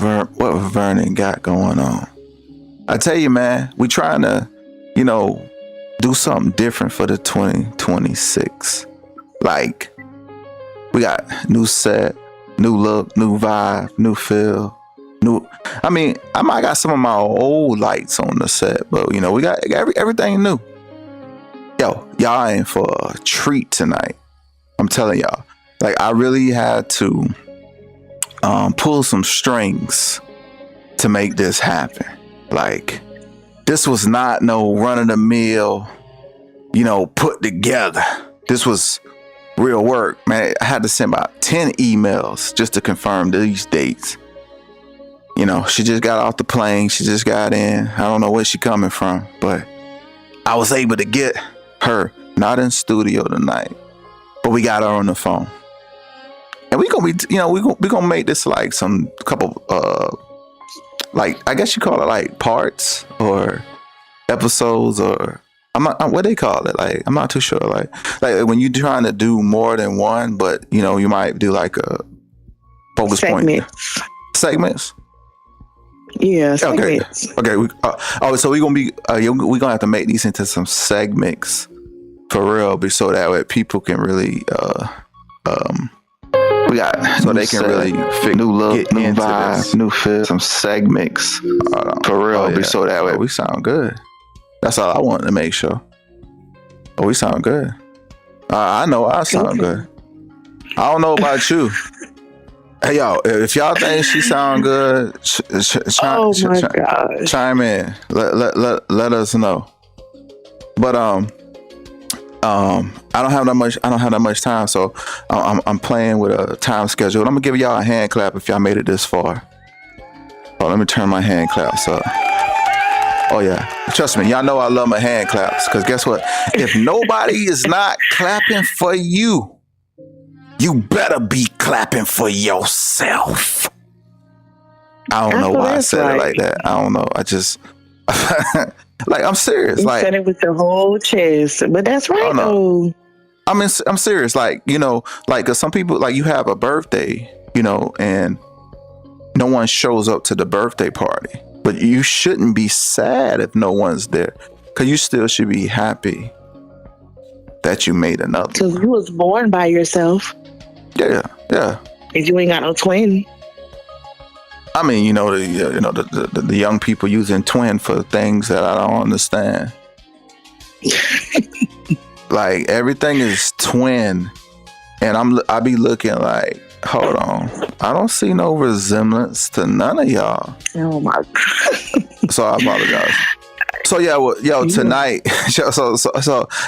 what Vernon got going on. I tell you, man, we trying to, do something different for the 2026. Like, we got new set, new look, new vibe, new feel, I might got some of my old lights on the set, but we got everything new. Yo, y'all in for a treat tonight. I'm telling y'all. Like, I really had to pull some strings to make this happen. Like, this was not no run of the mill, put together. This was real work, man. I had to send about 10 emails just to confirm these dates. She just got off the plane. She just got in. I don't know where she coming from, but I was able to get her, not in studio tonight, but we got her on the phone. And we gonna be, we gonna make this like some couple, like, I guess you call it like parts or episodes, or what they call it. Like, I'm not too sure. Like when you're trying to do more than one, but you might do like a focus point segments. Yeah, segments. Okay. So we're gonna be we're gonna have to make these into some segments for real, so that way people can really we got so they can really new look, new vibe, this. New feel, some segments for real, so that way we sound good. That's all I wanted to make sure. Oh, we sound good. I know I sound good. I don't know about you. Hey, yo, if y'all think she sound good, chime in. Let us know. But I don't have that much time, so I'm playing with a time schedule. I'm gonna give y'all a hand clap if y'all made it this far. Oh, let me turn my hand claps up. Oh yeah, trust me, y'all know I love my hand claps, because guess what? If nobody is not clapping for you, you better be clapping for yourself. I don't know why I said it like that. I don't know. I just like, I'm serious. You like, said it with your whole chest, but that's right though. I'm serious. Like, like, 'cause some people, like, you have a birthday, and no one shows up to the birthday party, but you shouldn't be sad if no one's there, because you still should be happy that you made another. Because you was born by yourself. Yeah. And you ain't got no twin. The young people using twin for things that I don't understand. Like, everything is twin, and I be looking like, hold on, I don't see no resemblance to none of y'all. Oh my God. So I apologize. So yeah, tonight. So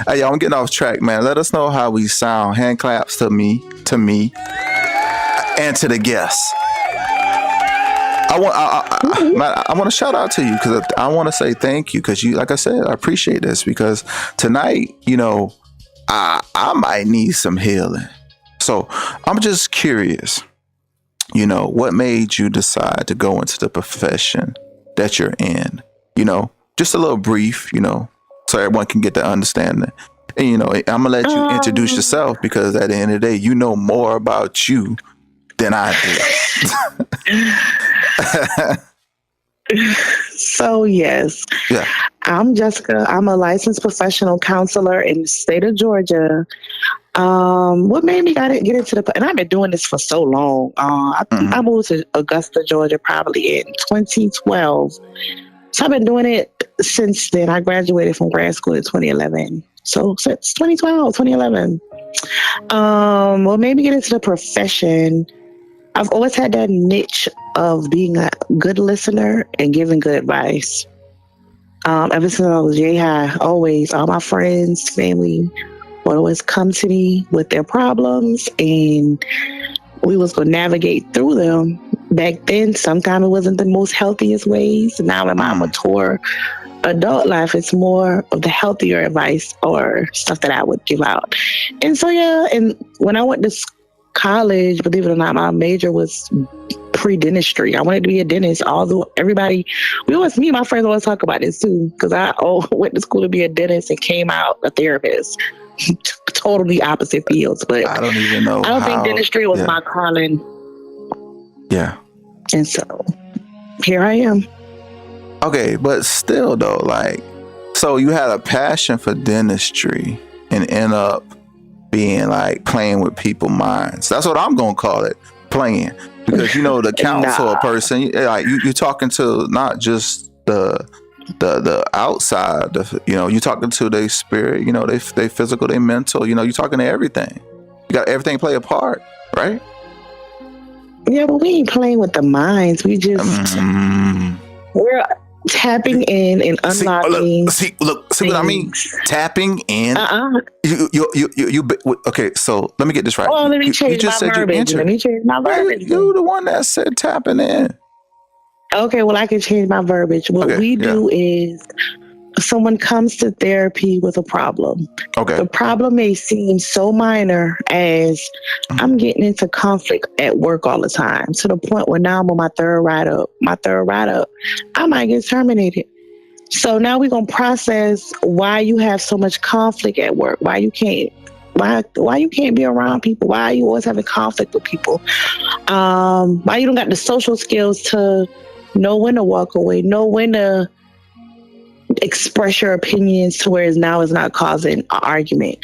hey, yo, I'm getting off track, man. Let us know how we sound. Hand claps to me, and to the guests. I want to shout out to you, because I want to say thank you, because you, like I said, I appreciate this, because tonight, I might need some healing. So I'm just curious, what made you decide to go into the profession that you're in? Just a little brief, so everyone can get the understanding. And I'm gonna let you introduce yourself, because at the end of the day, you know more about you than I do. So yes, yeah. I'm Jessica. I'm a licensed professional counselor in the state of Georgia. What made me get into and I've been doing this for so long. I moved to Augusta, Georgia, probably in 2012. So I've been doing it since then. I graduated from grad school in 2011. So since 2011. What made me get into the profession? I've always had that niche of being a good listener and giving good advice. Ever since I was high, always, all my friends, family would always come to me with their problems, and we was going to navigate through them. Back then, sometimes it wasn't the most healthiest ways. Now in my mature adult life, it's more of the healthier advice or stuff that I would give out. And so, and when I went to college, believe it or not, my major was pre-dentistry. I wanted to be a dentist. Although me and my friends always talk about this too, because I went to school to be a dentist and came out a therapist. Totally opposite fields, but I don't even know. I don't think dentistry was my calling. Yeah. And so here I am. Okay, but still though, like, so you had a passion for dentistry and end up being like playing with people's minds. That's what I'm gonna call it, playing. Because you know, to counsel a person, like you're talking to not just the outside, you know, you're talking to their spirit, you know, they physical, they mental, you know, you're talking to everything. You got everything play a part, right? Yeah, but we ain't playing with the minds. We just we're tapping in and unlocking. See what I mean? Tapping in. You. Okay, so let me get this right. Oh, let me change my verbiage. You're the one that said tapping in. Okay, well, I can change my verbiage. What we do is someone comes to therapy with a problem. Okay. The problem may seem so minor as I'm getting into conflict at work all the time, to the point where now I'm on my third ride up, I might get terminated. So now we're going to process why you have so much conflict at work, why you can't be around people, why you always having conflict with people, why you don't got the social skills to know when to walk away, know when to express your opinions to where now is not causing an argument.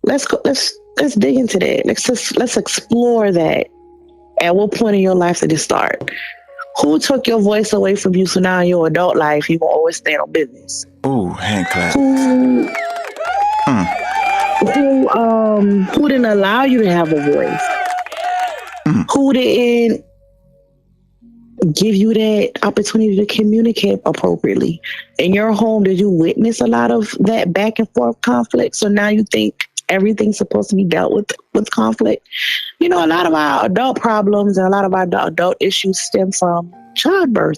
Let's dig into that. Let's explore that. At what point in your life did it start? Who took your voice away from you, so now in your adult life you will always stand on business? Ooh, hand clap. Who didn't allow you to have a voice? Who didn't give you that opportunity to communicate appropriately? In your home, did you witness a lot of that back and forth conflict? So now you think everything's supposed to be dealt with conflict? You know, a lot of our adult problems and a lot of our adult issues stem from childbirth.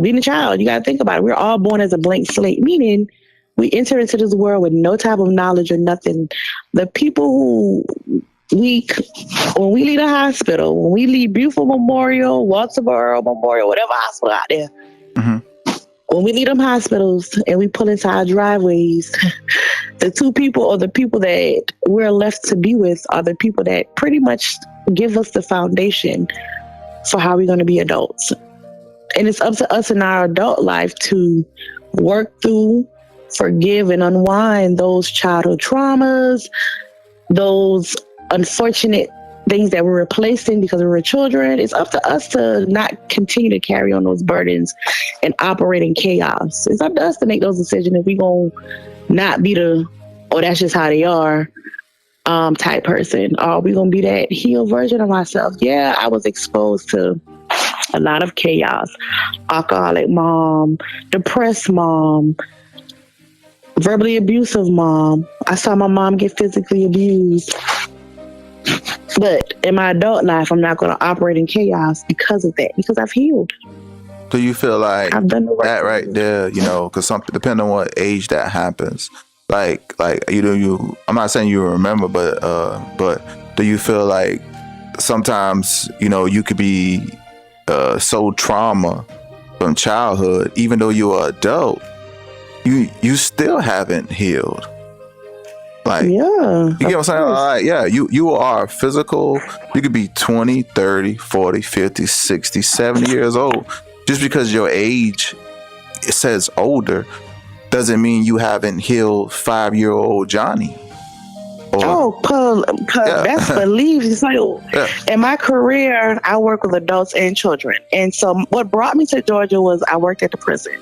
Being a child, you got to think about it. We're all born as a blank slate, meaning we enter into this world with no type of knowledge or nothing. The people who when we leave the hospital, when we leave Buford Memorial, Walterboro Memorial, whatever hospital out there, when we leave them hospitals and we pull into our driveways, the two people or the people that we're left to be with are the people that pretty much give us the foundation for how we're going to be adults. And it's up to us in our adult life to work through, forgive, and unwind those childhood traumas, those unfortunate things that we're replacing because we were children. It's up to us to not continue to carry on those burdens and operate in chaos. It's up to us to make those decisions if we're going to not be that's just how they are type person. Or we going to be that healed version of myself. Yeah, I was exposed to a lot of chaos. Alcoholic mom, depressed mom, verbally abusive mom. I saw my mom get physically abused. But in my adult life, I'm not going to operate in chaos because of that, because I've healed. Do you feel like I've done the work that right there, you know, because depending on what age that happens, like I'm not saying you remember, but do you feel like sometimes, you know, you could be so trauma from childhood, even though you're an adult, you still haven't healed? Like, you get what I'm saying? Like, yeah, you are physical. You could be 20, 30, 40, 50, 60, 70 years old. Just because your age, it says older, doesn't mean you haven't healed 5-year-old Johnny. That's belief. So in my career, I work with adults and children. And so what brought me to Georgia was I worked at the prison.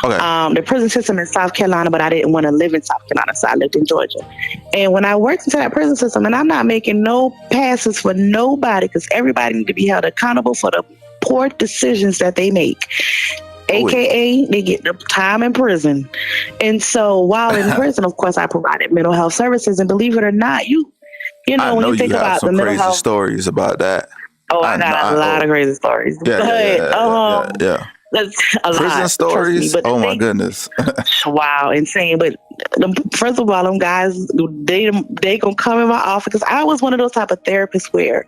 The prison system in South Carolina, but I didn't want to live in South Carolina, so I lived in Georgia. And when I worked into that prison system, and I'm not making no passes for nobody, because everybody needs to be held accountable for the poor decisions that they make. AKA, they get the time in prison. And so while in prison, of course, I provided mental health services. And believe it or not, you know, when you think about the mental health stories about that. I got a lot of crazy stories. That's a prison lot, stories. Oh my goodness! Wow, insane. But first of all, them guys, they gonna come in my office, because I was one of those type of therapists where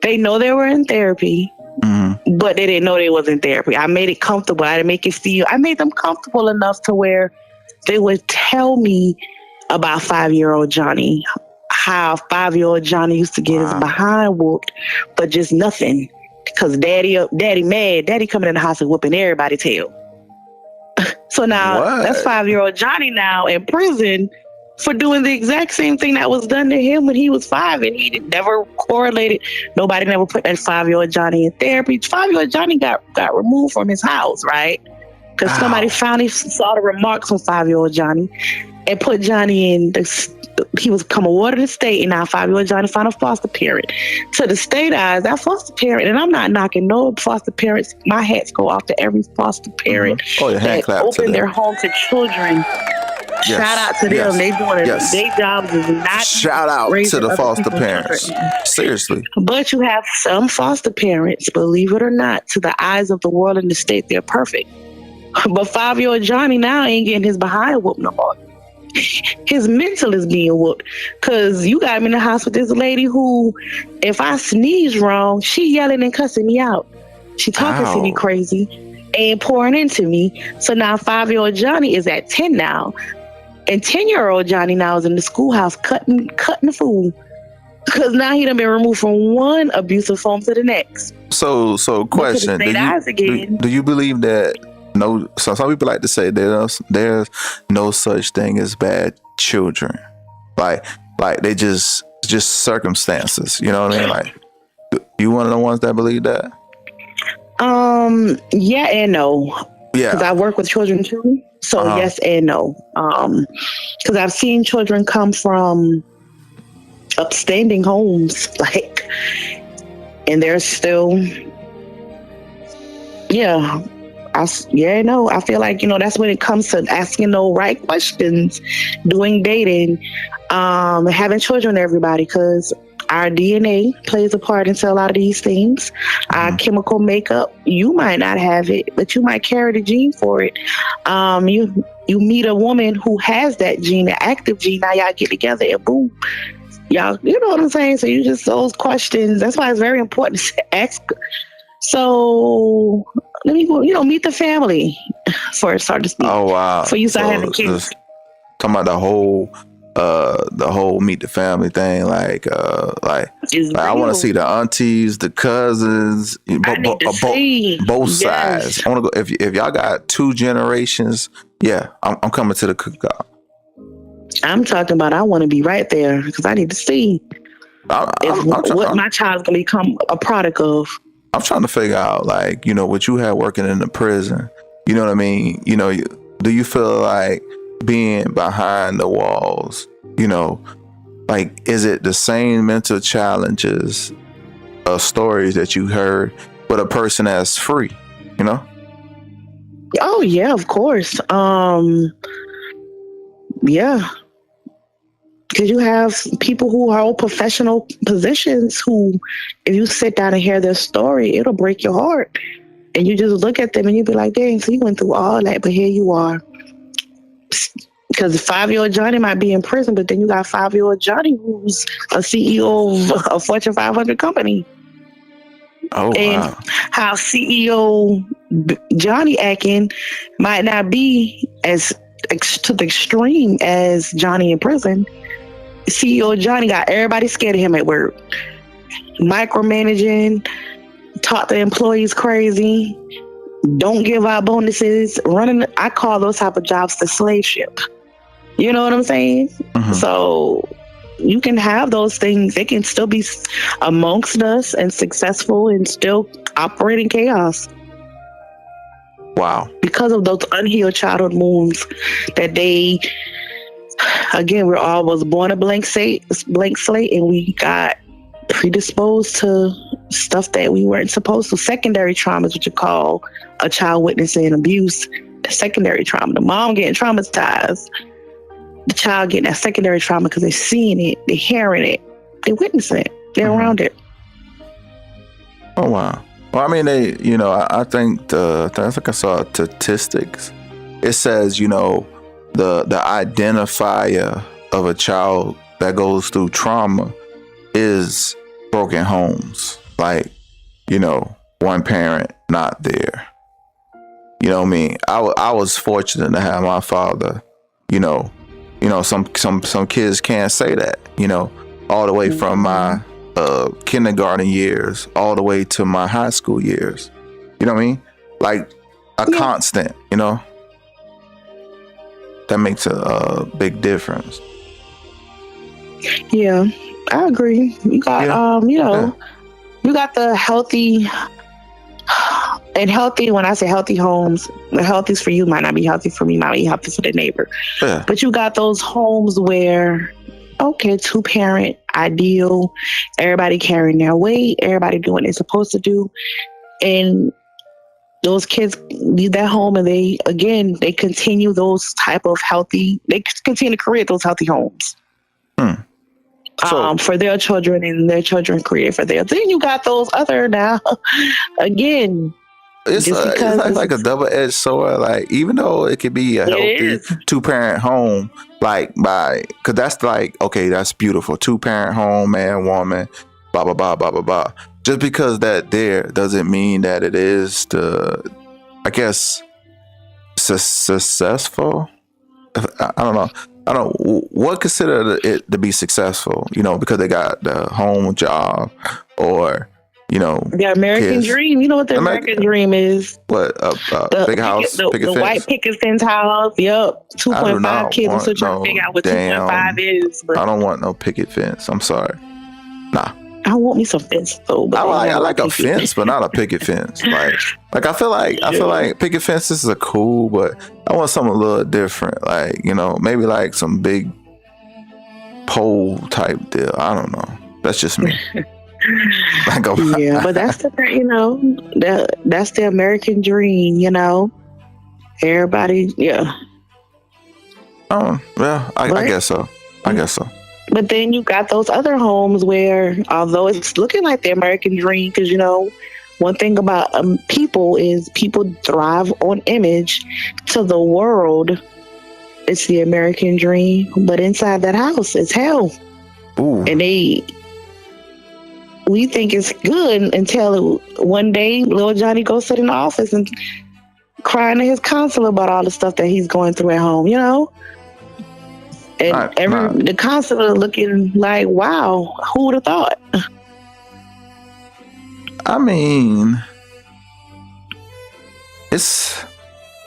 they know they were in therapy. But they didn't know they was in therapy. I made it comfortable. I made them comfortable enough to where they would tell me about 5-year-old Johnny, how 5-year-old Johnny used to get his behind whooped, but just nothing. Cause daddy mad. Daddy coming in the house and whooping everybody's tail. So now that's What? 5-year-old Johnny now in prison for doing the exact same thing that was done to him when he was 5, and he never correlated. Nobody never put that 5-year-old Johnny in therapy. 5-year-old Johnny got removed from his house, right? Because somebody finally saw the remarks on 5-year-old Johnny and put Johnny in he was come awarded the state, and now 5-year-old Johnny found a foster parent. To the state eyes, that foster parent, and I'm not knocking no foster parents. My hats go off to every foster parent Hand clap opened their home to children. Yes. Shout out to them. They doing it. Their jobs is not. Shout out to the foster parents. Seriously. But you have some foster parents, believe it or not, to the eyes of the world and the state, they're perfect. But 5-year-old Johnny now ain't getting his behind whooped no more. His mental is being whooped, because you got him in the house with this lady who, if I sneeze wrong, she yelling and cussing me out. She talking to me crazy and pouring into me. So now 5-year-old Johnny is at 10 now, and 10-year-old Johnny now is in the schoolhouse cutting the fool, because now he done been removed from one abusive form to the next. So question: Do you believe that? No, so some people like to say there's no such thing as bad children, like they just circumstances. You know what I mean? Like, you one of the ones that believe that? Yeah and no. Yeah, because I work with children too. So yes and no. Because I've seen children come from upstanding homes, like, and they're still, yeah. I feel like, that's when it comes to asking the right questions, doing dating, having children, everybody, because our DNA plays a part into a lot of these things. Our chemical makeup, you might not have it, but you might carry the gene for it. You meet a woman who has that gene, the active gene, now y'all get together and boom. Y'all, you know what I'm saying? So you just, those questions, that's why it's very important to ask. So let me go, meet the family first, so to speak. Oh wow! So you start having kids. Talking about the whole meet the family thing, like I want to see the aunties, the cousins, both sides. I want to go. If y'all got 2 generations, I'm coming to the cookout. I'm talking about, I want to be right there, because I need to see what my child's gonna become a product of. I'm trying to figure out, like, what you had working in the prison. You know what I mean? Do you feel like being behind the walls, like, is it the same mental challenges or stories that you heard with a person that's free, Oh, yeah, of course. Yeah. Because you have people who hold professional positions who, if you sit down and hear their story, it'll break your heart. And you just look at them and you be like, dang, so you went through all that, but here you are. Because 5-year-old Johnny might be in prison, but then you got 5-year-old Johnny who's a CEO of a Fortune 500 company. Oh, and wow. How CEO Johnny acting might not be as to the extreme as Johnny in prison. CEO Johnny got everybody scared of him at work. Micromanaging, talk to employees crazy, don't give out bonuses, I call those type of jobs the slave ship. You know what I'm saying? Mm-hmm. So you can have those things. They can still be amongst us and successful and still operate in chaos. Wow. Because of those unhealed childhood wounds that again, we're all was born a blank slate, and we got predisposed to stuff that we weren't supposed to. Secondary trauma is what you call a child witnessing abuse. Secondary trauma. The mom getting traumatized. The child getting that secondary trauma because they're seeing it, they're hearing it, they're witnessing it, they're around it. Oh, wow. Well, I mean, I think I think I saw statistics. It says, the identifier of a child that goes through trauma is broken homes. Like, one parent not there. You know what I mean? I was fortunate to have my father. Some kids can't say that. All the way from my kindergarten years all the way to my high school years. You know what I mean? Like a constant, you know? That makes a big difference. Yeah, I agree. You got, you got the healthy, and healthy, when I say healthy homes, the healthiest for you might not be healthy for me, might be healthy for the neighbor. Yeah. But you got those homes where, okay, 2-parent, ideal, everybody carrying their weight, everybody doing what they're supposed to do. And those kids leave that home and they continue those type of healthy, they continue to create those healthy homes. For their children, and their children create for their. Then you got those other now, again. It's like a double-edged sword. Like, even though it could be a healthy 2-parent home, because that's like, okay, that's beautiful. 2-parent home, man, woman, blah, blah, blah, blah, blah, blah. Just because that there doesn't mean that it is successful. I don't know. I don't what consider it to be successful, you know, because they got the home job or, you know, the American dream. You know what the American dream is? What? Big house, the fence? white picket fence house. Yep. 2.5 kids. I'm still trying to figure out what 2.5 is. But I don't want no picket fence. I'm sorry. Nah. I want me some fence though. I like a fence, but not a picket fence. Like I feel like picket fences are cool, but I want something a little different. Like, you know, maybe like some big pole type deal. I don't know. That's just me. But that's that's the American dream. You know, everybody. Yeah. Oh well, I guess so. But then you got those other homes where, although it's looking like the American dream, because, you know, one thing about people is people thrive on image. To the world, it's the American dream. But inside that house, it's hell. Ooh. And we think it's good until one day little Johnny goes sit in the office and crying to his counselor about all the stuff that he's going through at home, you know? And the counselor looking like, wow, who would have thought? I mean, it's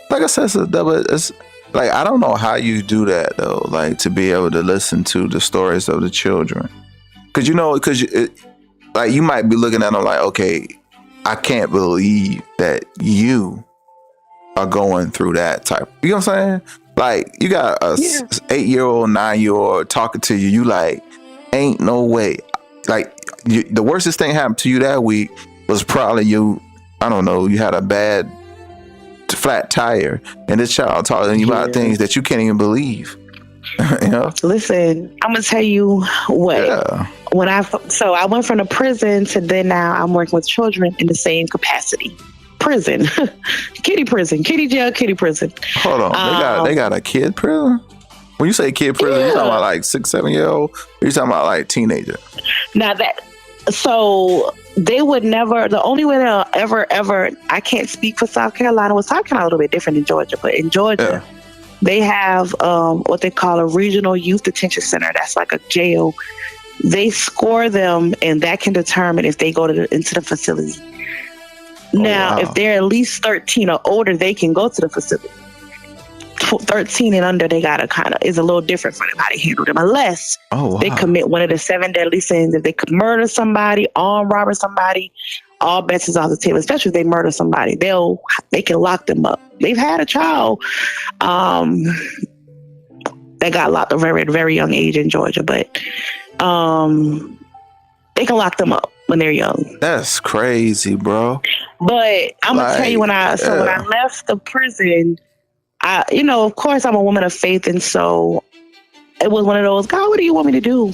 like I said, it's like, I don't know how you do that though. Like, to be able to listen to the stories of the children, because like, you might be looking at them like, okay, I can't believe that you are going through that type. You know what I'm saying? Like, you got a 8-year-old, 9-year-old talking to you. You like, ain't no way. Like, the worstest thing happened to you that week was probably you had a bad flat tire, and this child talking to you about things that you can't even believe. You know? Listen, I'm gonna tell you what. Yeah. I went from the prison to then now I'm working with children in the same capacity. Prison, kitty jail, kitty prison. Hold on, they got a kid prison. When you say kid prison, you talking about like 6-7-year-old? Or you talking about like teenager? Now so they would never. The only way they'll ever. I can't speak for South Carolina. Well, South Carolina a little bit different than Georgia, but in Georgia, they have what they call a regional youth detention center. That's like a jail. They score them, and that can determine if they go into the facility. Now, if they're at least 13 or older, they can go to the facility. 13 and under, they gotta is a little different for them how they handle them, unless they commit one of the 7 deadly sins. If they could murder somebody, armed robber somebody, all bets is off the table. Especially if they murder somebody, they can lock them up. They've had a child that got locked at a very, very young age in Georgia, but they can lock them up when they're young. That's crazy, bro. But I'm gonna tell you, when I left the prison, of course I'm a woman of faith, and so it was one of those, God, what do you want me to do?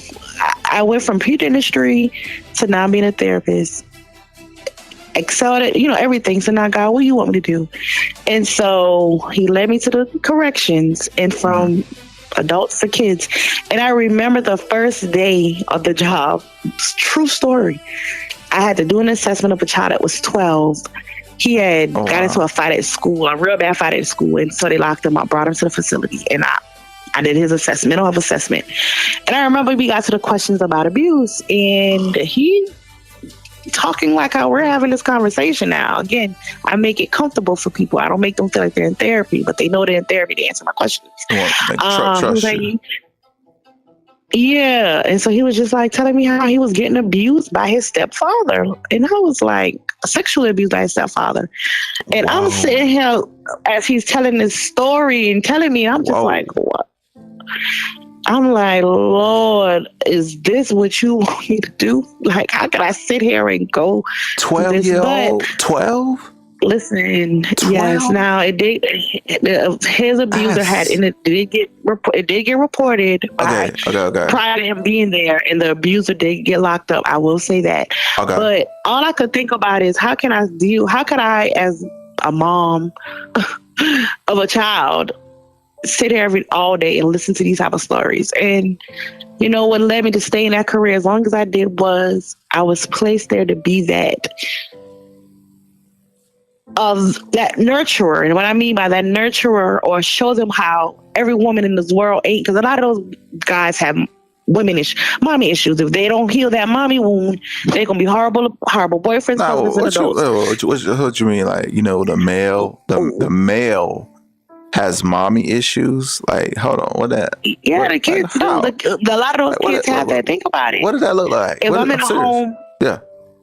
I went from beauty industry to now being a therapist. Excelled at, everything. So now, God, what do you want me to do? And so he led me to the corrections, and from adults to kids. And I remember the first day of the job, true story. I had to do an assessment of a child that was 12. He had got into a fight at school, a real bad fight at school. And so they locked him up, brought him to the facility. And I did his mental health assessment. And I remember we got to the questions about abuse, and he talking like how we're having this conversation now. Again, I make it comfortable for people. I don't make them feel like they're in therapy, but they know they're in therapy to answer my questions. Trust you. Yeah. And so he was just like telling me how he was getting abused by his stepfather. And I was like, sexually abused by his stepfather. And I'm sitting here as he's telling this story and telling me, I'm just like, what? I'm like, Lord, is this what you want me to do? Like, how can I sit here and go 12-year-old? 12? Listen, 12? Yes. Now it did. His abuser it did get reported by prior to him being there, and the abuser did get locked up. I will say that. Okay. But all I could think about is how could I, as a mom of a child, sit here all day and listen to these type of stories? And you know what led me to stay in that career as long as I did was I was placed there to be that nurturer. And what I mean by that nurturer, or show them how every woman in this world ain't, because a lot of those guys have mommy issues. If they don't heal that mommy wound, they're gonna be horrible boyfriends, husbands, and adults. What you mean? Like, you know, the male has mommy issues? Like, hold on, what that? Yeah, the kids do. A lot of those kids have that. Think about it. What does that look like? If I'm in a home,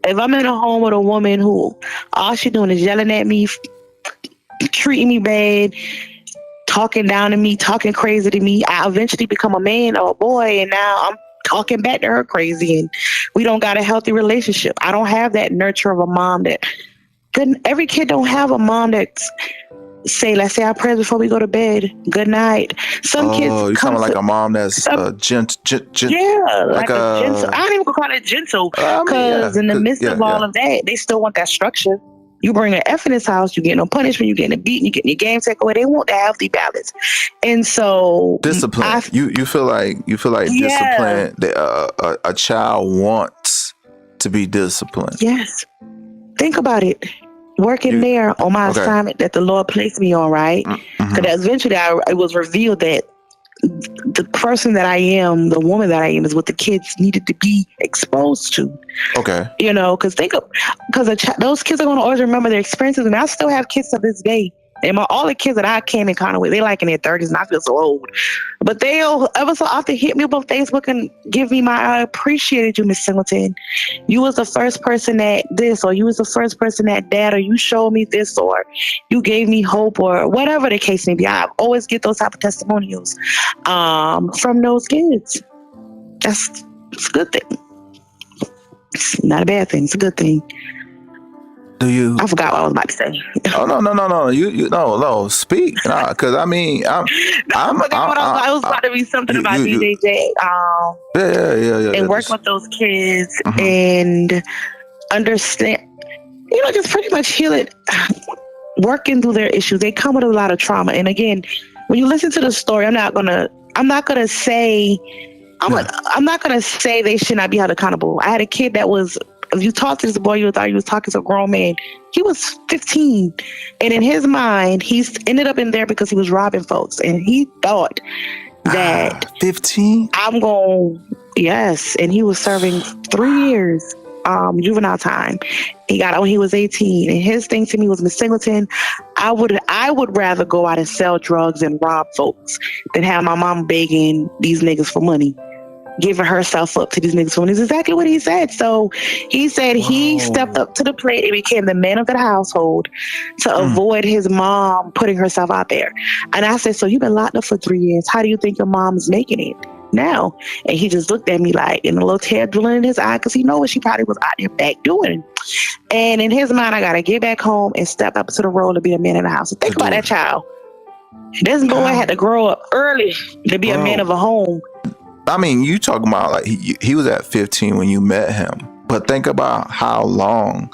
if I'm in a home with a woman who all she doing is yelling at me, treating me bad, talking down to me, talking crazy to me, I eventually become a man or a boy, and now I'm talking back to her crazy, and we don't got a healthy relationship. I don't have that nurture of a mom that every kid don't have a mom that's let's say our prayers before we go to bed. Good night. Some kids. You talking like a mom that's gentle. Yeah, like a gentle. I don't even call it gentle, because in the midst of all of that, they still want that structure. You bring an F in this house, you get no punishment, you getting a beat, you getting your game taken away. They want that healthy balance, and so discipline. You feel like discipline. A child wants to be disciplined. Yes. Think about it. Working there on my assignment that the Lord placed me on, right? Because eventually it was revealed that the person that I am, the woman that I am, is what the kids needed to be exposed to. Okay. You know, because those kids are going to always remember their experiences. And I still have kids to this day. And all the kids that I came in contact with, they like in their 30s, and I feel so old. But they'll ever so often hit me up on Facebook and give me I appreciated you, Miss Singleton. You was the first person that this, or you was the first person that, or you showed me this, or you gave me hope, or whatever the case may be. I always get those type of testimonials from those kids. It's a good thing. It's not a bad thing. It's a good thing. I forgot what I was about to say. Oh no! You no. Speak, because I mean, I was about to be something about DJJ. And work with those kids and understand, just pretty much heal it. Working through their issues, they come with a lot of trauma. And again, when you listen to the story, I'm not gonna say they should not be held accountable. I had a kid that was. If you talk to this boy, you thought he was talking to a grown man. He was 15. And in his mind, he's ended up in there because he was robbing folks. And he thought that 15? Yes. And he was serving 3 years juvenile time. He got out when he was 18. And his thing to me was, Miss Singleton, I would rather go out and sell drugs and rob folks than have my mom begging these niggas for money. Giving herself up to these niggas for money is exactly what he said. So he said he stepped up to the plate and became the man of the household to avoid his mom putting herself out there. And I said, so you've been locked up for 3 years. How do you think your mom's making it now? And he just looked at me like, and a little tear drilling in his eye, because he knows what she probably was out there back doing. And in his mind, I got to get back home and step up to the role to be a man in the house. So think about that child. This boy had to grow up early to be a man of a home. I mean, you talking about like he was at 15 when you met him, but think about how long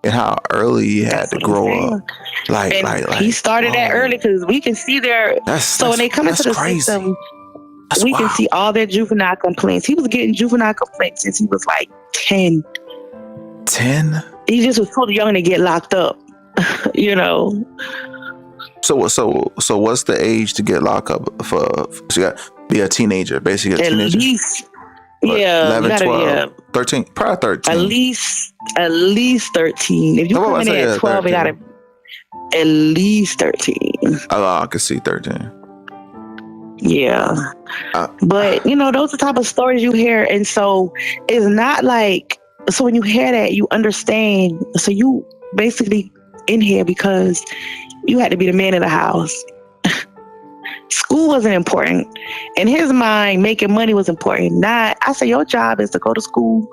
and how early he had to grow up. Like he started that early, because we can see so when they come into the system, we can see all their juvenile complaints. He was getting juvenile complaints since he was like 10. 10? He just was too young to get locked up, So what's the age to get locked up for you got be a teenager, basically a At teenager? least, What, yeah, you 11, gotta 12, 13? Probably 13. at least 13. If you So what come was in I at say, 12, it 13? gotta at least 13. Oh, I can see 13. Yeah. Uh, But those are the type of stories you hear, and so it's not like, so when you hear that, you understand. So you basically in here because you had to be the man of the house. School wasn't important. In his mind, making money was important. Not, I say your job is to go to school,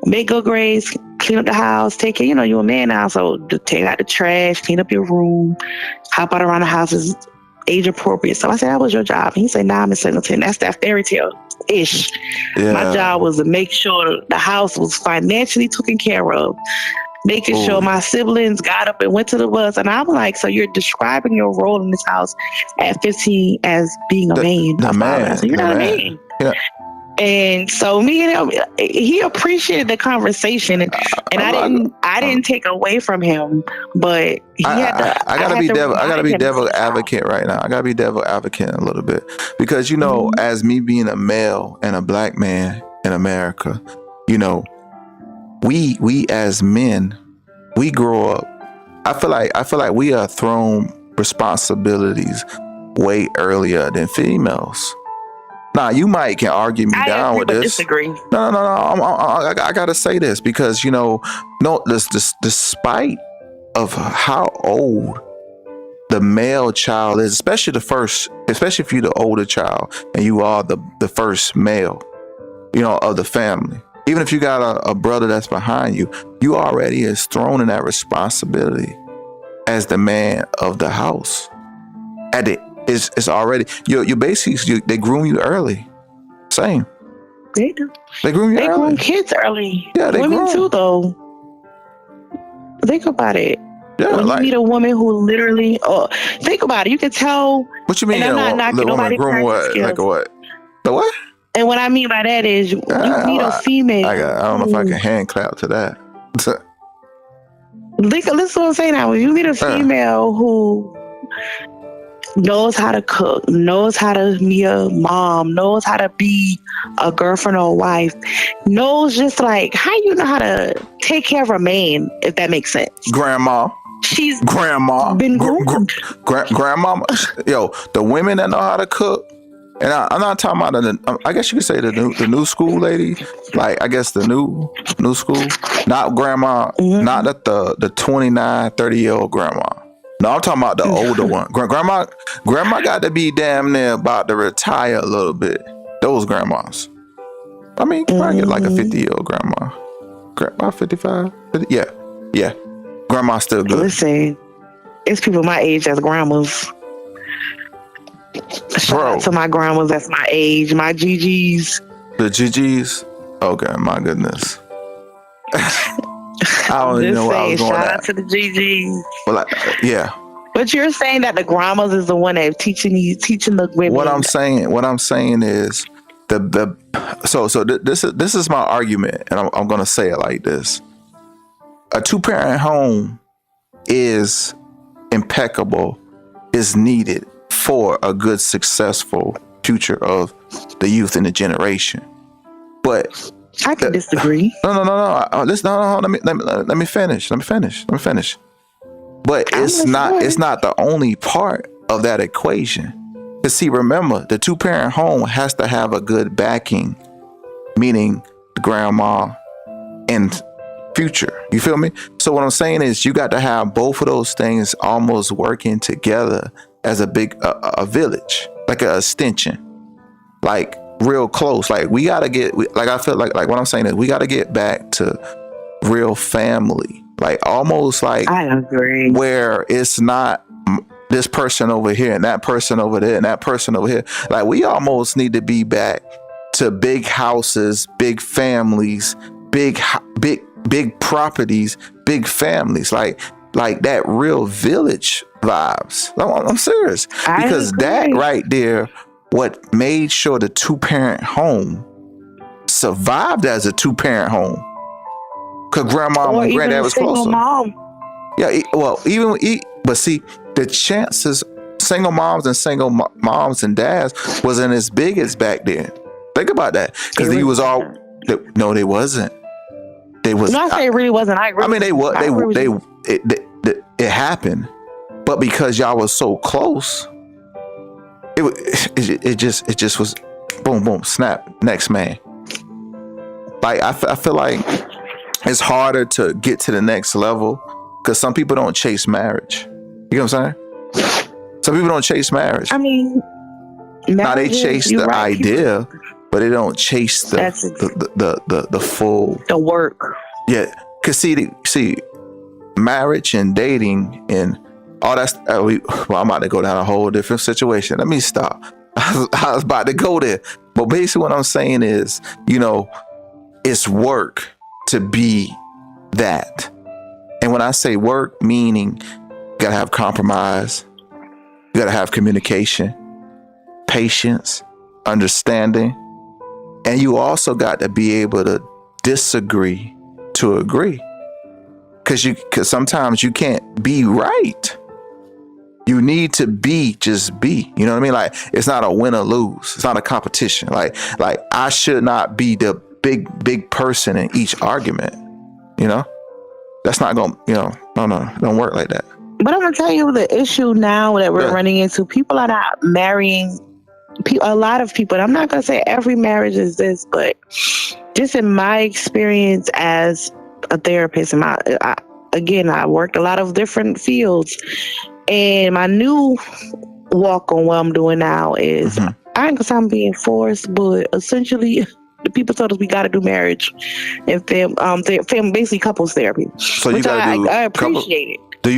make good grades, clean up the house, take care. You're a man now, so to take out the trash, clean up your room, hop out around the house is age appropriate. So I said, that was your job. And he said, nah, Miss Singleton, that's that fairy tale ish. yeah. My job was to make sure the house was financially taken care of, making sure my siblings got up and went to the bus. And I'm like, so you're describing your role in this house at 15 as being a man, The a father. man. So you're The not a man. man. Yeah. And so me and him, he appreciated the conversation, and I didn't take away from him, but he had to. I gotta be devil. I gotta be devil advocate advocate right now. I gotta be devil advocate a little bit because as me being a male and a black man in America, we as men, we grow up. I feel like we are thrown responsibilities way earlier than females. Now you might can argue me down with this. Disagree. No. I gotta say this because despite of how old the male child is, especially if you're the older child and you are the first male, of the family. Even if you got a brother that's behind you, you already is thrown in that responsibility as the man of the house. It's already you basically they groom you early. Same. They do. They groom you early. They groom kids early. Yeah, they women groom too, though. Think about it. Yeah, when you meet a woman who literally, think about it. You can tell. What you mean? And I'm not knocking nobody. Groom what? Like what? The what? And what I mean by that is, you meet a female. I don't know if I can hand clap to that. Listen to what I'm saying now. When you meet a female who knows how to cook, knows how to be a mom, knows how to be a girlfriend or a wife, knows just like how you know how to take care of a man, if that makes sense. Grandma. She's grandma. Been groomed. Grandmama. Yo, the women that know how to cook. And I'm not talking about I guess you could say the new school lady, like I guess the new school, not grandma, not the 29, 30-year-old grandma. No, I'm talking about the older one. Grandma got to be damn near about to retire a little bit. Those grandmas. I mean, you can probably get like a 50-year-old grandma. Grandma 55? 50, yeah. Grandma's still good. Listen, it's people my age as grandmas. Shout out to my grandmas that's my age, my GGs. The GGs? Okay, my goodness. I don't even know where I was going. Shout out to the GGs. Well, yeah. But you're saying that the grandmas is the one that teaching the women. What I'm saying is this is my argument, and I'm gonna say it like this: a 2-parent home is impeccable, is needed for a good, successful future of the youth and the generation. But I can disagree. No. Listen, no. Let me finish. But it's not the only part of that equation. Because see, remember, the 2-parent home has to have a good backing, meaning grandma and future. You feel me? So what I'm saying is you got to have both of those things almost working together as a big a village, like an extension, like real close. Like we gotta get, like I feel like what I'm saying is we gotta get back to real family, like almost like I agree, where it's not this person over here and that person over there and that person over here. Like we almost need to be back to big houses, big families, big properties, big families, like that real village vibes. I'm serious, because that right there, what made sure the 2-parent home survived as a 2-parent home, because grandma and granddad was closer. Mom. Yeah, well, but see, the chances single moms and single moms and dads wasn't as big as back then. Think about that, because he was all. No, they wasn't. They was. No, I say it really wasn't. I agree. I mean, it happened, but because y'all was so close, it just was boom, boom, snap, next man. Like I feel like it's harder to get to the next level because some people don't chase marriage. You know what I'm saying? Some people don't chase marriage. I mean, now they chase the idea, but they don't chase the full work. Yeah, cause see, marriage and dating and all that. I'm about to go down a whole different situation. Let me stop. I was about to go there, but basically what I'm saying is, it's work to be that. And when I say work, meaning you gotta have compromise, you gotta have communication, patience, understanding, and you also got to be able to disagree to agree. Because sometimes you can't be right. You need to just be. You know what I mean? Like, it's not a win or lose. It's not a competition. Like I should not be the big person in each argument. That's not going to, no, don't work like that. But I'm going to tell you the issue now that we're running into. People are not marrying. A lot of people, and I'm not going to say every marriage is this, but just in my experience as a therapist, and I worked a lot of different fields, and my new walk on what I'm doing now is, I ain't gonna say I'm being forced, but essentially the people told us we got to do marriage and family, basically couples therapy. So you got to do. I appreciate it. Do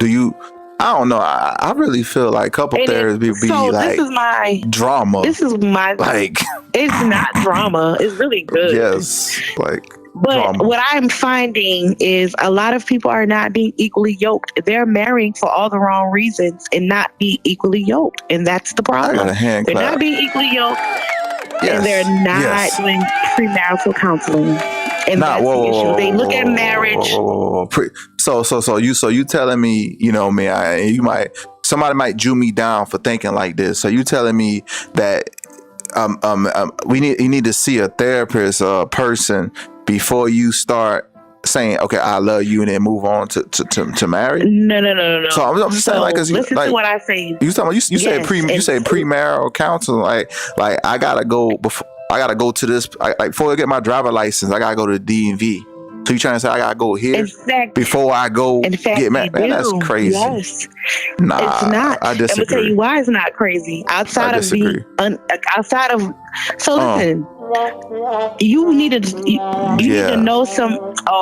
you? I don't know. I really feel like couple therapy be like this is my drama. This is my like. It's not drama. It's really good. Yes, like. But drama. What I'm finding is a lot of people are not being equally yoked. They're marrying for all the wrong reasons and not being equally yoked, and that's the problem. I got a hand They're clap. not being equally yoked, yes. and they're not doing premarital counseling. And that's the issue. They look at marriage. So you telling me, somebody might Jew me down for thinking like this. So you telling me that you need to see a therapist or a person before you start saying, okay, I love you, and then move on to marry? No. So I'm just saying, listen to what I say. You say premarital counseling, like I gotta go to this. Before I get my driver license, I gotta go to the DMV. So you trying to say I gotta go here before I go get married? Man, that's crazy. Yes. Nah, it's not. I disagree. I'm gonna tell you why it's not crazy. Listen. You need to know some.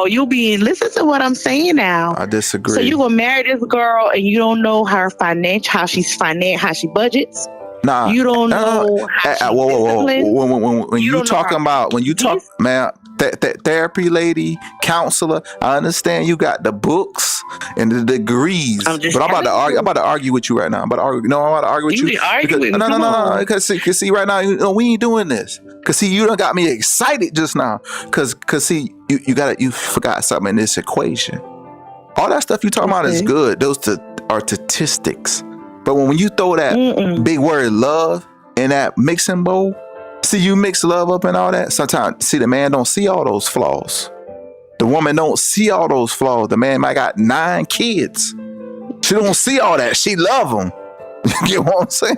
Listen to what I'm saying now. I disagree. So you gonna marry this girl and you don't know her how she budgets. Nah, you don't know how she's disciplined. When you talk, man, therapy lady, counselor, I understand you got the books and the degrees, but I'm about to argue with you right now. I'm about to argue with you. No. Because see, right now, we ain't doing this. Because see, you done got me excited just now. Because see, you forgot something in this equation. All that stuff you talking about is good. Those are statistics. But when you throw that big word love in that mixing bowl, see, you mix love up and all that. Sometimes, see, the man don't see all those flaws. The woman don't see all those flaws. The man might got 9 kids. She don't see all that. She love them. You get what I'm saying?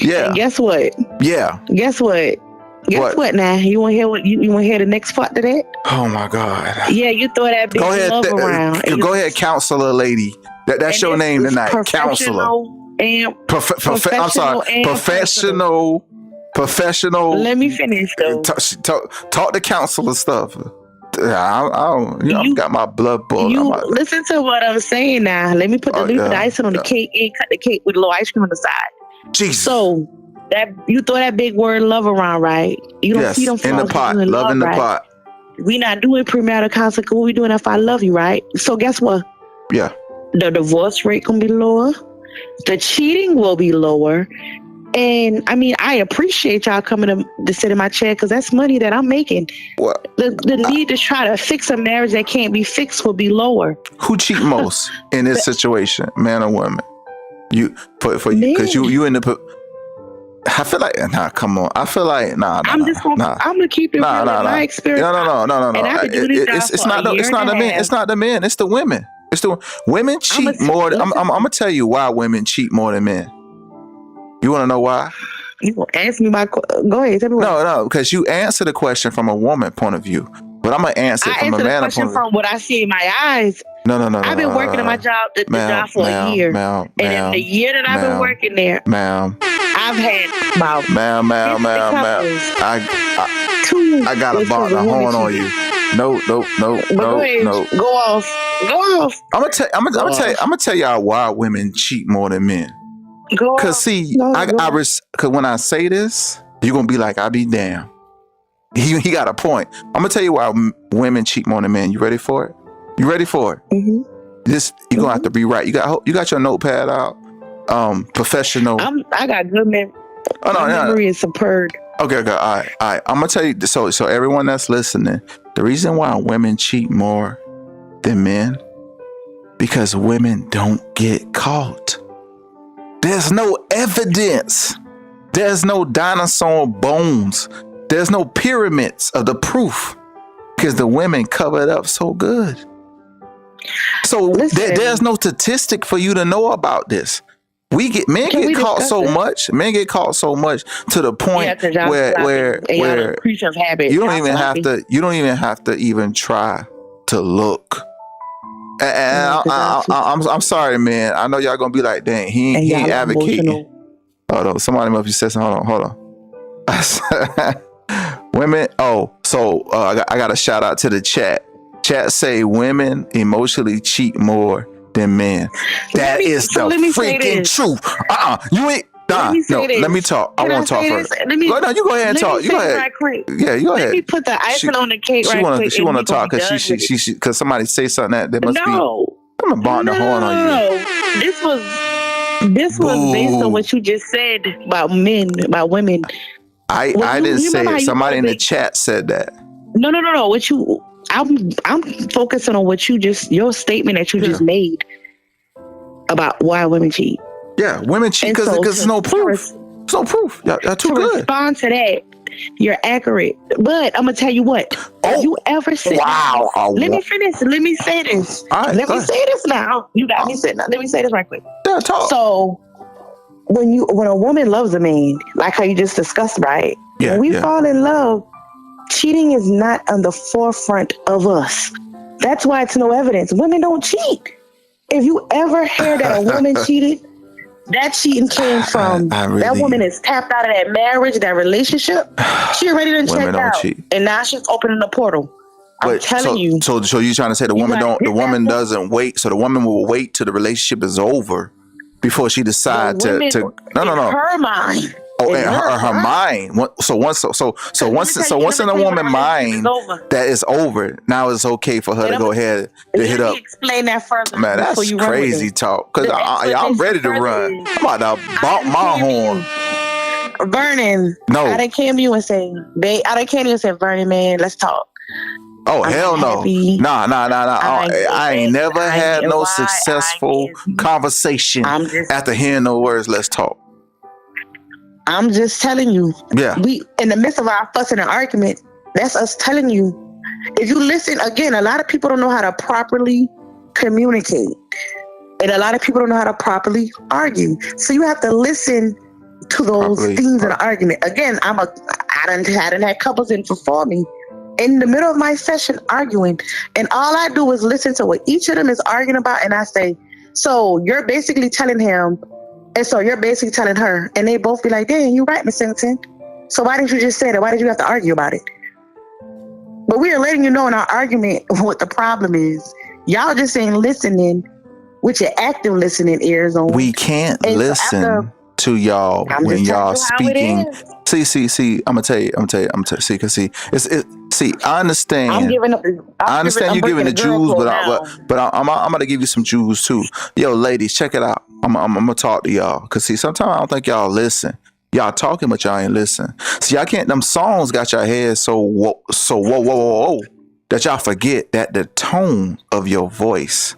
Yeah. And guess what? Yeah. Guess what? Guess what now? You want to hear you want to hear the next part to that? Oh my God. Yeah, you throw that big love around. Go ahead, counselor lady. That's your name tonight, counselor. I'm sorry, professional. Let me finish though. Talk the counselor stuff. I've got my blood boiling. Listen to what I'm saying now. Let me put the icing on the cake and cut the cake with a little ice cream on the side. Jesus. So that you throw that big word love around, right? You don't in the pot, love in the pot. We not doing premarital counseling. What we doing if I love you, right? So guess what? Yeah. The divorce rate gonna be lower. The cheating will be lower. And I mean, I appreciate y'all coming to sit in my chair because that's money that I'm making. What? The need to try to fix a marriage that can't be fixed will be lower. Who cheat most in this situation, man or woman? You for you, because Men. you in the. I feel like come on. I feel like I'm gonna keep it real in my experience. No. And I've been doing this It's not the men. It's not the men. It's the women. It's the women cheat more. I'm gonna tell you why women cheat more than men. You want to know why? You gonna ask me my? Go ahead. Tell me why. No, because you answer the question from a woman point of view, but I'm gonna answer it from a man point of view. From what I see in my eyes. No. I've been working at my job, the job for a year, and in the year that I've been working there, I've had about I got a bar the horn on you. No. Go off. I'm gonna tell y'all why women cheat more than men. Cause see, cause when I say this, you're gonna be like, I be damn. He got a point. I'm gonna tell you why women cheat more than men. You ready for it? You ready for it? Mm-hmm. You're gonna have to be right. You got your notepad out. Professional. I got good memory. My memory is superb. Okay. All right. I'm gonna tell you. So everyone that's listening, the reason why women cheat more than men, because women don't get caught. There's no evidence. There's no dinosaur bones. There's no pyramids of the proof, because the women cover it up so good. So there's no statistic for you to know about this. Men get caught so much to the point where you don't even have to even try to look. And I'm sorry, man. I know y'all gonna be like, dang, he ain't advocating. Hold on, somebody must be saying something. Hold on. Women. I got a shout out to the chat. Chat say women emotionally cheat more than men. That is the freaking truth. You ain't. Let me talk. I want to talk first. You go ahead and talk. You go ahead. Yeah, you go ahead. Let me put the icing on the cake right quick. She want to talk because somebody say something that must be. I'm gonna bark the horn on you. This was based on what you just said about men, about women. I didn't say it. Somebody in the chat said that. No. I'm focusing on what your statement that you just made about why women cheat. Yeah, women cheat because there's no proof. There's no proof. Y'all too good. To respond to that, you're accurate. But I'm gonna tell you what. Have you ever said? Wow. Let me finish. Let me say this. All right, let me say this now. You got me sitting. Let me say this right quick. Yeah, talk. So when a woman loves a man, like how you just discussed, right? Yeah, when we fall in love, cheating is not on the forefront of us. That's why it's no evidence. Women don't cheat. If you ever hear that a woman cheated, that cheating came from that woman is tapped out of that marriage, that relationship. She already done checked out, and now she's opening the portal. I'm telling you. So you trying to say the woman doesn't wait? So the woman will wait till the relationship is over before she decides to. No. Her mind. Oh, and her mind. So once in a woman's mind that is over, now it's okay for her to go ahead and hit up. Explain that further. Man, that's crazy talk. Because I'm ready to run. I'm about to bonk my horn. Vernon. No. I done came to you and say, Vernon, man, let's talk. Oh, hell no. Nah. I ain't never had no successful conversation after hearing those words, let's talk. I'm just telling you. Yeah. We in the midst of our fussing and argument, that's us telling you. If you listen, again, a lot of people don't know how to properly communicate. And a lot of people don't know how to properly argue. So you have to listen to those themes in the argument. Again, I done had couples in before me in the middle of my session arguing. And all I do is listen to what each of them is arguing about. And I say, so you're basically telling him, and so you're basically telling her, and they both be like, dang, you're right, Miss Singleton. So why didn't you just say that? Why did you have to argue about it? But we are letting you know in our argument what the problem is. Y'all just ain't listening with your active listening ears on. We can't listen to y'all when y'all speaking. See, I'm gonna tell you. See, I understand. I understand you giving the Jews, but I'm gonna give you some Jews too. Yo, ladies, check it out. I'm gonna talk to y'all, cause see, sometimes I don't think y'all listen. Y'all talking, but y'all ain't listen. See, y'all can't. Them songs got your head so whoa, that y'all forget that the tone of your voice,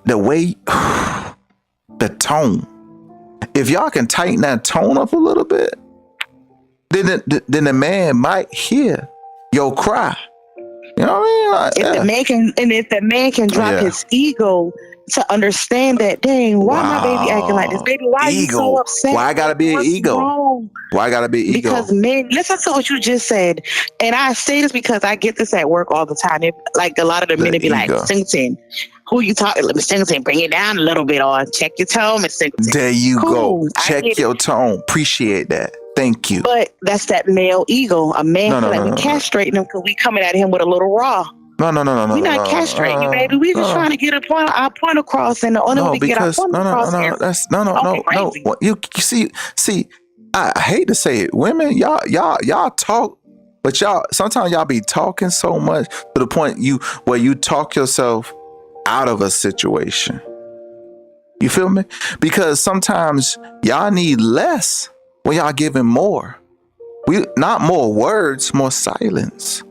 the way, the tone. If y'all can tighten that tone up a little bit, then the man might hear your cry. You know what I mean? Like, if the man can drop his ego to understand that, dang, why my baby acting like this? Baby, why you so upset? Why I gotta be an ego? Wrong? Why I gotta be ego? Because men, listen to what you just said. And I say this because I get this at work all the time. Like a lot of the men be like, Singleton, who you talking? Let me Singleton, bring it down a little bit, or check your tone, Miss Singleton. There you go. Check your tone. Appreciate that. Thank you. But that's that male ego. A man feel like we castrating him because we coming at him with a little raw. No. We not castrating you, baby. We just trying to get our point across, and the only way we get our point across. No. You see. I hate to say it, women, y'all talk, but sometimes y'all be talking so much to the point where you talk yourself out of a situation. You feel me? Because sometimes y'all need less when y'all giving more. We not more words, more silence.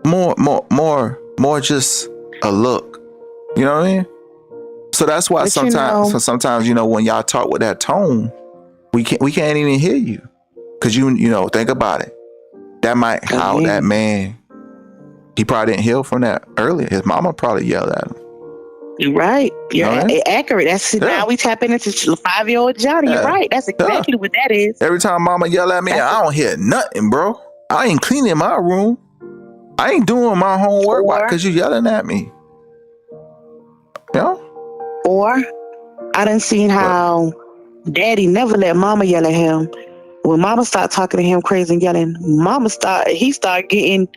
More just a look. You know what I mean? So that's why sometimes when y'all talk with that tone, we can't even hear you. Cause think about it. That might how that man, he probably didn't heal from that earlier. His mama probably yelled at him. You're right. You're accurate. That's now we tapping into 5-year-old Johnny. You're right. That's exactly what that is. Every time mama yell at me, I don't hear nothing, bro. I ain't cleaning my room. I ain't doing my homework. Why? Because you yelling at me. Or I done seen how daddy never let mama yell at him. When mama start talking to him crazy and yelling, he start getting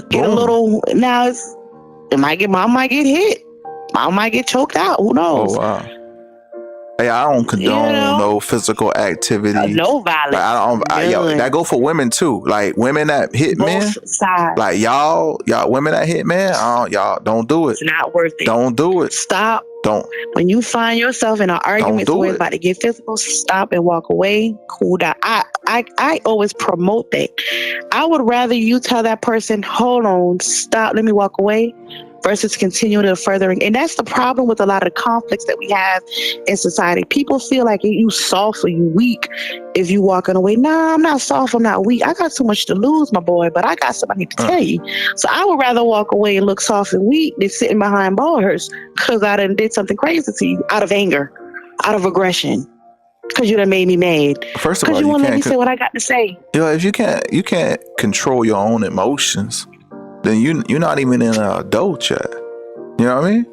get a little. Now mom might get hit. Mom might get choked out. Who knows? Oh wow. Hey, I don't condone no physical activity. No violence. That go for women too. Like women that hit men. Sides. Like y'all women that hit men. Y'all don't do it. It's not worth it. Don't do it. Stop. Don't. When you find yourself in an argument where it's about to get physical, stop and walk away. Cool down. I always promote that. I would rather you tell that person, hold on, stop, let me walk away, versus continuing to furthering. And that's the problem with a lot of conflicts that we have in society. People feel like you soft or you weak if you walking away. Nah, I'm not soft, I'm not weak. I got too much to lose, my boy, but I got something to tell you. So I would rather walk away and look soft and weak than sitting behind bars because I done did something crazy to you out of anger, out of aggression. Because you done made me mad. First of all, you won't let me say what I got to say. If you can't control your own emotions, then you're not even in an adult yet. You know what I mean?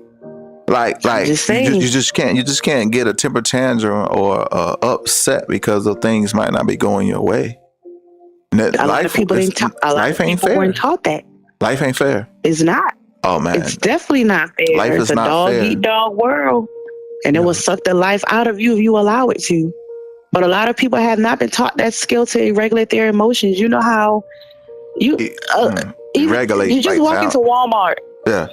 Like you just can't get a temper tantrum or upset because of things might not be going your way. A lot of people weren't taught that. Life ain't fair. It's not. Oh man, it's definitely not fair. Life is not dog fair. Eat dog world, and it will suck the life out of you if you allow it to. But a lot of people have not been taught that skill to regulate their emotions. You know how you regulate. You just walk into Walmart. Yeah.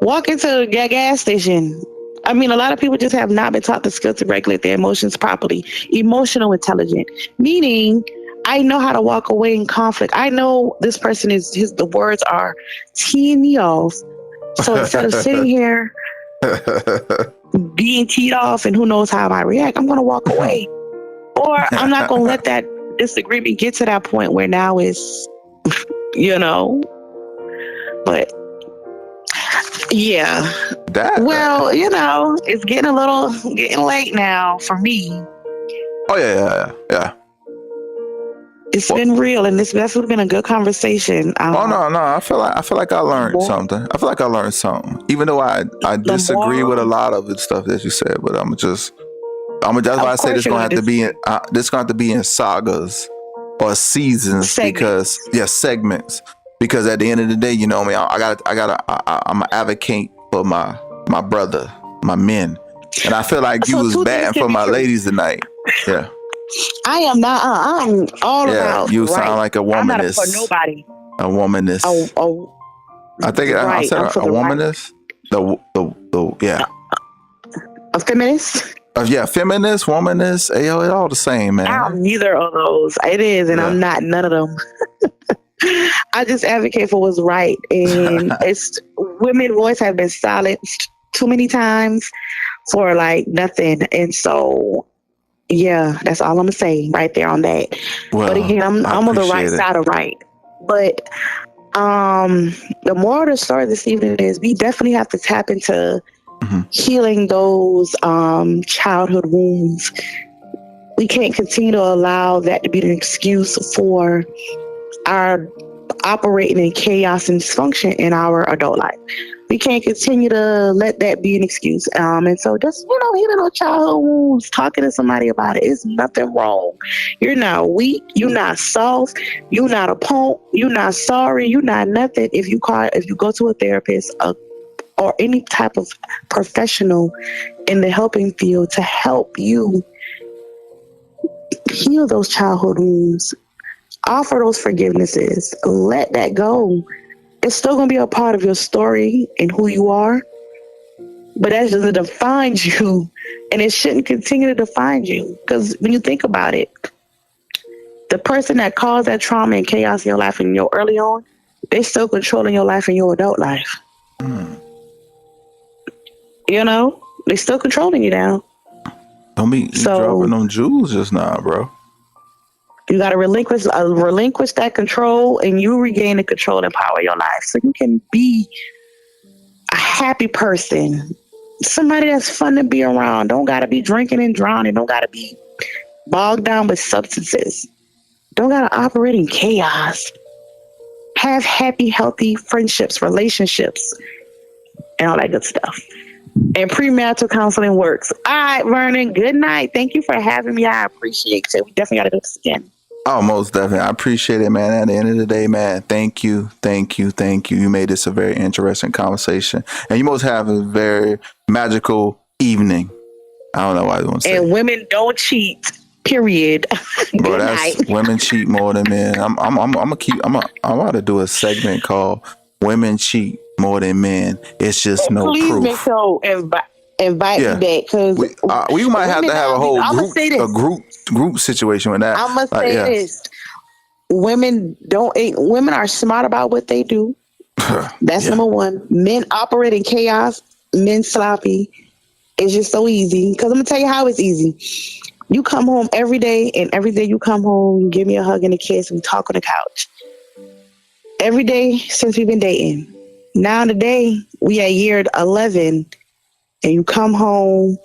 Walk into a gas station. I mean, a lot of people just have not been taught the skill to regulate their emotions properly. Emotional intelligent, meaning I know how to walk away in conflict. I know this person the words are teeing me off. So instead of sitting here being teed off and who knows how I react, I'm going to walk away. Or I'm not going to let that disagreement get to that point where now it's, but yeah. It's getting late now for me. Oh yeah. It's been real, and that's been a good conversation. No. I feel like I learned something. I feel like I learned something, even though I disagree with a lot of the stuff that you said. But that's why I say this gonna have to be in sagas or seasons segments. Segments. Because at the end of the day, I'm an advocate for my brother, my men, and I feel like you was batting for my ladies tonight. Yeah. I am not. I'm all about. You sound like a womanist. I'm not for nobody. A womanist. I think I said a womanist. Yeah. A feminist? Yeah, feminist, womanist, it all the same, man. I'm neither of those. It is, and I'm not none of them. I just advocate for what's right, and it's women voice have been silenced too many times for like nothing, and so yeah, that's all I'm gonna say right there on that. Well, but again, I'm on the right side of right. But the moral of the story this evening is we definitely have to tap into healing those childhood wounds. We can't continue to allow that to be an excuse for our operating in chaos and dysfunction in our adult life. We can't continue to let that be an excuse. And so just, healing those childhood wounds, talking to somebody about it is nothing wrong. You're not weak. You're not soft. You're not a punk. You're not sorry. You're not nothing. If you go to a therapist or any type of professional in the helping field to help you heal those childhood wounds, offer those forgivenesses, let that go. It's still going to be a part of your story and who you are, but that doesn't define you, and it shouldn't continue to define you. Because when you think about it, the person that caused that trauma and chaos in your life in your early on, they're still controlling your life in your adult life. They're still controlling you now. Don't be dropping them jewels just now, bro. You got to relinquish that control, and you regain the control and power of your life, so you can be a happy person, somebody that's fun to be around. Don't got to be drinking and drowning. Don't got to be bogged down with substances. Don't got to operate in chaos. Have happy, healthy friendships, relationships, and all that good stuff. And premarital counseling works. All right, Vernon, good night. Thank you for having me. I appreciate it. We definitely got to do this again. Oh, most definitely. I appreciate it, man. At the end of the day, man, thank you. You made this a very interesting conversation. And you must have a very magical evening. I don't know why I want to say. And women don't cheat, period. Bro, women cheat more than men. I'm about to do a segment called Women Cheat More Than Men. It's just no proof. Please make sure invite me back, because we might have to have a whole group situation with that. I'm gonna say this: women are smart about what they do. That's number one. Men operate in chaos. Men sloppy. It's just so easy. Because I'm gonna tell you how it's easy. You come home every day, and every day you come home, you give me a hug and a kiss, and we talk on the couch. Every day since we've been dating. Now today we at year 11. And you come home,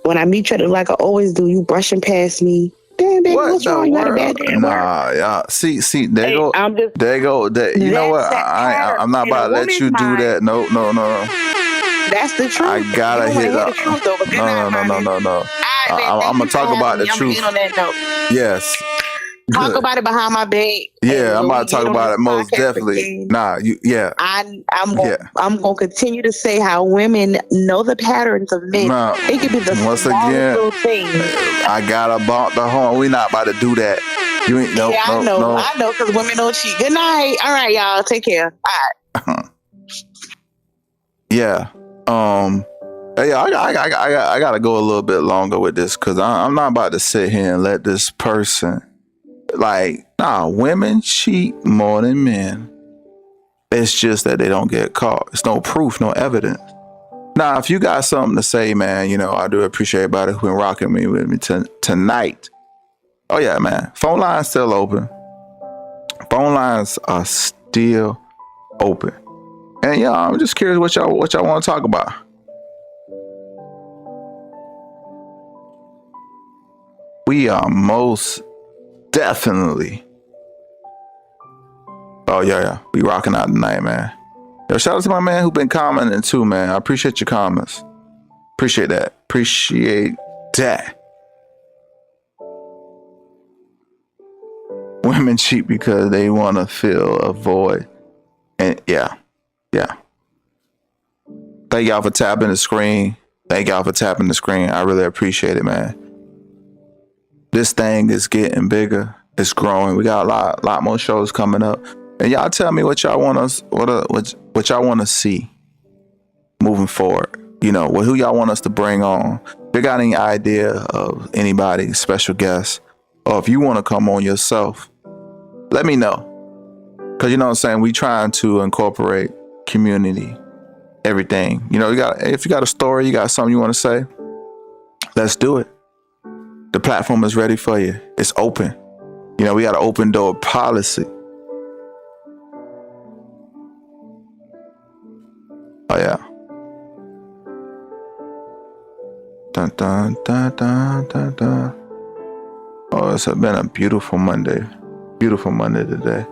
when I meet you, like I always do, you brushing past me. Damn, baby, what's wrong? You had a bad day. Nah, yeah. See, there you go. You know what? I'm not about to let you do that. No. That's the truth. I gotta hit up. No. I'm gonna talk about the truth. Yes. Talk about it behind my back. Yeah, I'm about to talk about it most definitely. Again. I'm gonna continue to say how women know the patterns of men. It could be the smallest little thing. I gotta bump the horn. We not about to do that. You ain't I know, because women don't cheat. Good night. All right, y'all. Take care. All right. Yeah. I gotta go a little bit longer with this, because I'm not about to sit here and let this person. Women cheat more than men. It's just that they don't get caught. It's no proof, no evidence. Now, if you got something to say, man, I do appreciate everybody who been rocking with me tonight. Oh yeah, man. Phone lines still open. Phone lines are still open. And I'm just curious what y'all want to talk about. We are most definitely. Oh yeah. We rocking out tonight, man. Yo, shout out to my man who been commenting too, man. I appreciate your comments. Appreciate that. Women cheat because they want to fill a void. And yeah. Thank y'all for tapping the screen. I really appreciate it, man. This thing is getting bigger. It's growing. We got a lot more shows coming up. And y'all tell me what y'all want to see moving forward. who y'all want us to bring on. If you got any idea of anybody, special guests, or if you want to come on yourself, let me know. Because you know what I'm saying? We trying to incorporate community, everything. If you got a story, you got something you want to say, let's do it. The platform is ready for you. It's open. We got an open door policy. Oh yeah. Dun, dun, dun, dun, dun, dun. Oh, it's been a beautiful Monday. Beautiful Monday today.